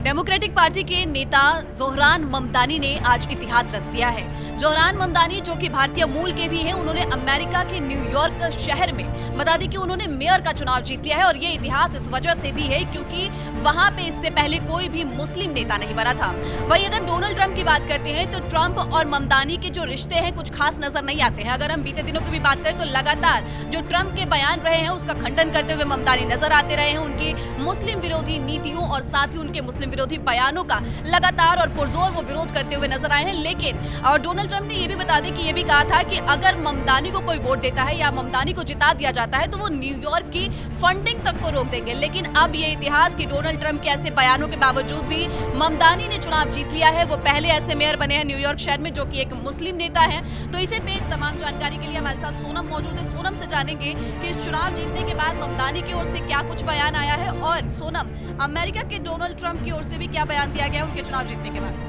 Democratic party के नेता Zohran Mamdani ने आज इतिहास रच दिया है। जोहरान ममदानी जो कि भारतीय मूल के भी हैं, उन्होंने अमेरिका के न्यूयॉर्क शहर में बता दी कि उन्होंने मेयर का चुनाव जीत लिया है और ये इतिहास इस वजह से भी है क्योंकि वहां पे इससे पहले कोई भी मुस्लिम नेता नहीं बना था। वहीं अगर डोनाल्ड ट्रंप की बात करते हैं तो ट्रंप और ममदानी के जो रिश्ते हैं कुछ खास नजर नहीं आते हैं। अगर हम बीते दिनों की भी बात करें तो लगातार जो ट्रंप के बयान रहे हैं उसका खंडन करते हुए ममदानी नजर आते रहे हैं। उनकी मुस्लिम विरोधी नीतियों और साथ ही उनके मुस्लिम विरोधी बयानों का लगातार और पुरजोर वो विरोध करते हुए नजर आए हैं। लेकिन और डोनाल्ड ट्रंप ने ये भी बता दी कि ये भी कहा था कि अगर ममदानी को कोई वोट देता है या ममदानी को जिता दिया जाता है तो वो न्यूयॉर्क की फंडिंग तक को रोक देंगे। लेकिन अब ये इतिहास कि डोनाल्ड ट्रंप के ऐसे बयानों के बावजूद भी ममदानी ने चुनाव जीत लिया है। वो पहले ऐसे मेयर बने हैं न्यूयॉर्क शहर में जो कि एक मुस्लिम नेता है। तो इसे पे तमाम जानकारी के लिए हमारे साथ सोनम मौजूद है। सोनम से जानेंगे कि इस चुनाव जीतने के बाद ममदानी की ओर से क्या कुछ बयान आया है और सोनम अमेरिका के डोनाल्ड ट्रंप की ओर से भी क्या बयान दिया गया है उनके चुनाव जीतने के बाद।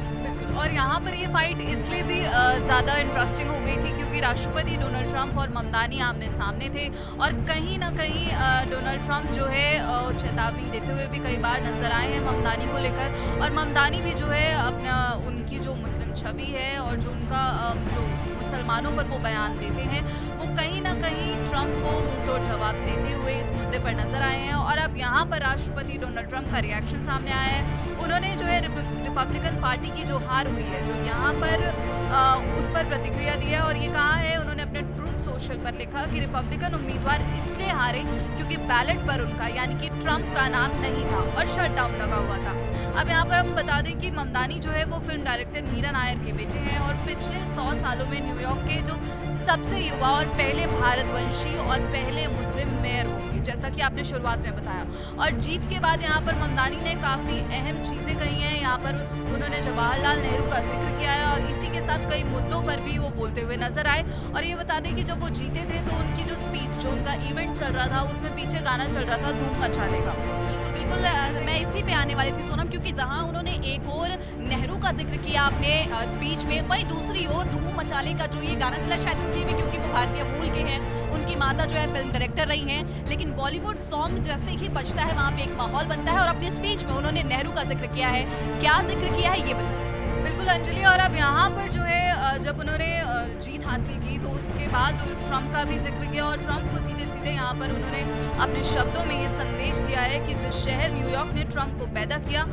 और यहाँ पर ये फाइट इसलिए भी ज़्यादा इंटरेस्टिंग हो गई थी क्योंकि राष्ट्रपति डोनाल्ड ट्रंप और ममदानी आमने सामने थे और कहीं ना कहीं डोनाल्ड ट्रंप जो है चेतावनी देते हुए भी कई बार नजर आए हैं ममदानी को लेकर। और ममदानी भी जो है अपना उनकी जो मुस्लिम छवि है और जो उनका जो मुसलमानों पर वो बयान देते हैं वो कहीं ना कहीं ट्रंप को मुंहतोड़ जवाब देते हुए इस मुद्दे पर नजर आए हैं। और अब यहाँ पर राष्ट्रपति डोनाल्ड ट्रंप का रिएक्शन सामने आया है। उन्होंने जो है रिपब्लिकन पार्टी की जो हार हुई है जो यहाँ पर उस पर प्रतिक्रिया दी है और ये कहा है उन्होंने अपने ट्रूथ सोशल पर लिखा कि रिपब्लिकन उम्मीदवार इसलिए हारे क्योंकि बैलेट पर उनका यानी कि ट्रंप का नाम नहीं था और शटडाउन लगा हुआ था। अब यहाँ पर हम बता दें कि ममदानी जो है वो फिल्म डायरेक्टर मीरा नायर के बेटे हैं और पिछले 100 सालों में न्यूयॉर्क के जो सबसे युवा और पहले भारतवंशी और पहले मुस्लिम मेयर होंगे जैसा कि आपने शुरुआत में बताया। और जीत के बाद यहाँ पर ममदानी ने काफ़ी अहम चीज़ें कही हैं। यहाँ पर उन्होंने जवाहरलाल नेहरू का जिक्र किया है और इसी के साथ कई मुद्दों पर भी वो बोलते हुए नजर आए। और ये बता दें कि जब वो जीते थे तो उनकी जो स्पीच जो उनका इवेंट चल रहा था उसमें पीछे गाना चल रहा था धूम मचा देगा। बिल्कुल मैं इसी पे आने वाली थी सोनम क्योंकि जहां उन्होंने एक और नेहरू का जिक्र किया अपने स्पीच में वहीं दूसरी ओर धूम मचाले का जो ये गाना चला शायद इसलिए भी क्योंकि वो भारतीय मूल के हैं। उनकी माता जो है फिल्म डायरेक्टर रही हैं। लेकिन बॉलीवुड सॉन्ग जैसे ही बजता है वहाँ पे एक माहौल बनता है और अपनी स्पीच में उन्होंने नेहरू का जिक्र किया है। क्या जिक्र किया है ये बताइए। बिल्कुल अंजलि। और अब यहाँ पर जो है जब उन्होंने जीत हासिल की तो उसके बाद ट्रंप का भी जिक्र किया और ट्रंप को सीधे सीधे यहाँ पर उन्होंने अपने शब्दों में ये संदेश दिया है कि जिस शहर न्यूयॉर्क ने ट्रंप को पैदा किया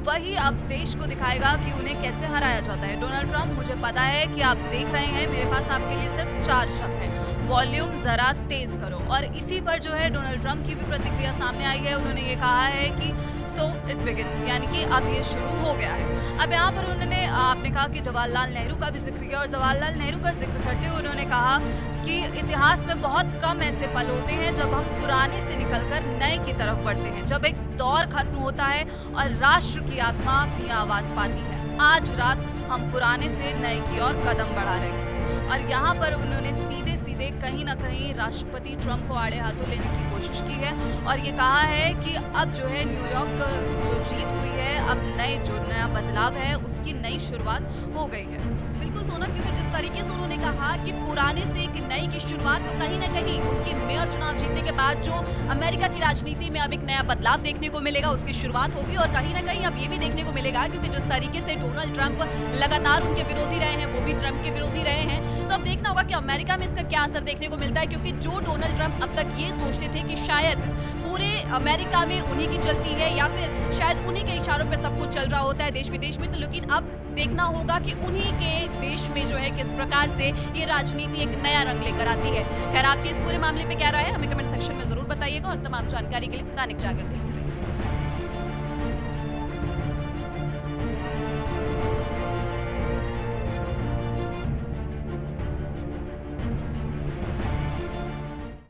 वही अब देश को दिखाएगा कि उन्हें कैसे हराया जाता है। डोनाल्ड ट्रंप मुझे पता है कि आप देख रहे हैं मेरे पास आपके लिए सिर्फ 4 शब्द हैं, वॉल्यूम ज़रा तेज़ करो। और इसी पर जो है डोनाल्ड ट्रंप की भी प्रतिक्रिया सामने आई है। उन्होंने ये कहा है कि सो इट बिगिंस यानी कि अब ये शुरू हो गया है। अब यहाँ पर उन्होंने आपने कहा कि जवाहरलाल नेहरू का भी जिक्र किया और जवाहरलाल नेहरू का जिक्र करते हुए उन्होंने कहा कि इतिहास में बहुत कम ऐसे पल होते हैं जब हम पुराने से निकलकर नए की तरफ बढ़ते हैं, जब एक दौर खत्म होता है और राष्ट्र की आत्मा अपनी आवाज़ पाती है। आज रात हम पुराने से नए की ओर कदम बढ़ा रहे हैं। और यहाँ पर उन्होंने सीधे सीधे कहीं ना कहीं राष्ट्रपति ट्रंप को आड़े हाथों लेने की कोशिश की है और ये कहा है कि अब जो है न्यूयॉर्क जो जीत हुई है अब नया बदलाव है उसकी नई शुरुआत हो गई है। बिल्कुल सोना क्योंकि जिस तरीके से उन्होंने कहा कि पुराने से एक नई की शुरुआत तो कहीं ना कहीं उनके मेयर चुनाव जीतने के बाद जो अमेरिका की राजनीति में अब एक नया बदलाव देखने को मिलेगा उसकी शुरुआत होगी। और कहीं ना कहीं अब ये भी देखने को मिलेगा क्योंकि जिस तरीके से डोनाल्ड ट्रंप लगातार उनके विरोधी रहे हैं वो भी ट्रंप के विरोधी रहे हैं। तो अब देखना होगा कि अमेरिका में इसका क्या असर देखने को मिलता है क्योंकि जो डोनाल्ड ट्रंप अब तक ये सोचते थे कि शायद पूरे अमेरिका में उन्हीं की चलती है या फिर शायद उन्हीं के इशारों पर सब कुछ चल रहा होता है देश विदेश में, तो लेकिन अब देखना होगा कि उन्हीं के देश में जो है किस प्रकार से ये राजनीति एक नया रंग लेकर आती है। खैर आपके इस पूरे मामले पे क्या राय है हमें कमेंट सेक्शन में जरूर बताइएगा और तमाम जानकारी के लिए दैनिक जागरण देखिए।